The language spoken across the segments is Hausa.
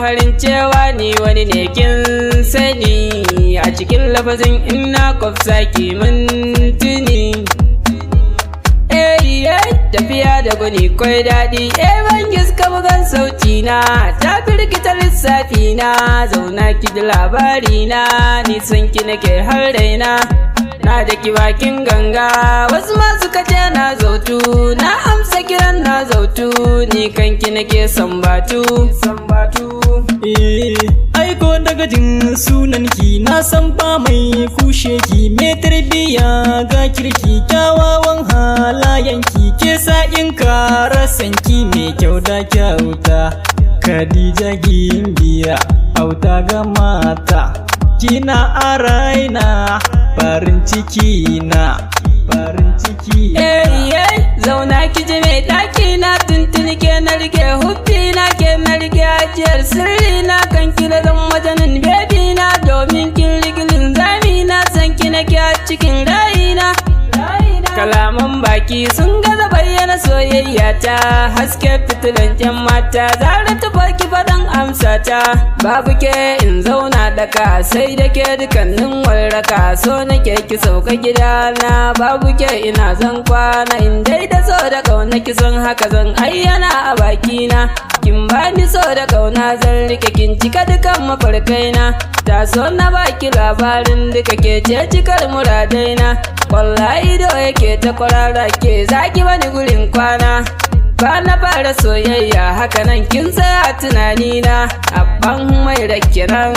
alfaharin cewa ni wani ne kin sani, a cikin lafazin ina kwafsa ki mintuni. Tafiya da gwani kwai daɗi, ban giska bugan sauti na, ta firgita lissafi na, zauna ki ji labari na, nisan ki nake har raina. Na da ki bakin ganga, wasu masu kace na zautu, na amsa kiran na zautu, ni kanki nake sambatu. Aiko daga jin sunanki na san ba mai kushe ki, me tarbiya ga kirki, kyawawan halayenki ke sa'in karasanki, me kyau da kyauta. Khadija gimbiya auta ga mata, kina a raina farin ciki na. Zauna ki ji mai ɗaki na, tuntuni ke na rike hubbi na, ke na rike ajiyar sirri na, kan kira dan wajanin bebi na, domin kin rigilin zami na, san ki nake a cikin rayina. Kalaman baki sun gaza bayyana soyayya ta, haske fitilan ƴan mata, zara ta baki faɗan amsa ta. Babu ke in zauna daka, sai da ke dukannin warraka, so nake ki sauka gidana, babu ke ina zan kwana, in dai da so da kauna ki son haka zan ayyana a bakina. Kin bani so da kauna zan rike, kin cika dukan mafarkaina, ta so na baki labarin duka ke ce cikar muradaina. Wallahi do yake ta kwarara, ke zaki bani gurin kwana, ba na fara soyayya haka nan kin tsaya tunanina. Abban Humairah kiran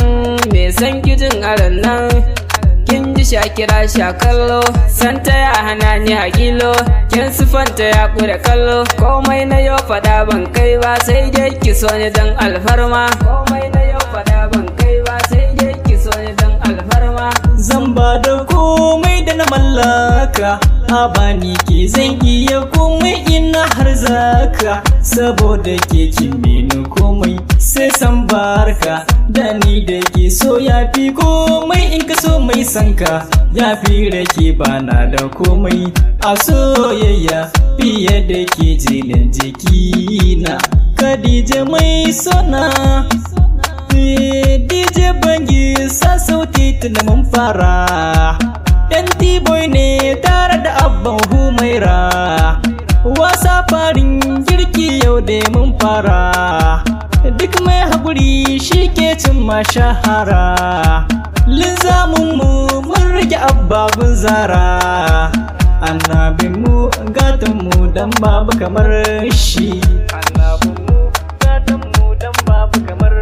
me san kijin aran nan, kin ji shakira shakallo, santa ya hana ni hakilo, kin sifanta ya kura kallo, komai na yau fada ban kai ba, sai dai ki so ni dan alfarma. Komai na yau fada ban kai ba, sai dai ki so ni dan alfarma. Zan ba da komai da na mallaka, a bani ke zan iya komai ina har zaka, saboda ke kin mini komai sai san barka. Da ni da ke so ya fi komai, in ka so mai sanka ya fi rake bana da komai a soyayya fiye da ke jinin jikina. Khadija mai sona, DJ bangi sa sauti tun mun fara, dan T-boy ne tare da Abban Humairah, wasa farin girki yau da mun fara, duk mai haƙuri shi ke cin mashahara. Linzamin mu mun rage ababen zara, annabin mu gatan mu dan babu kamar shi, annabin mu gatan mu dan babu kamar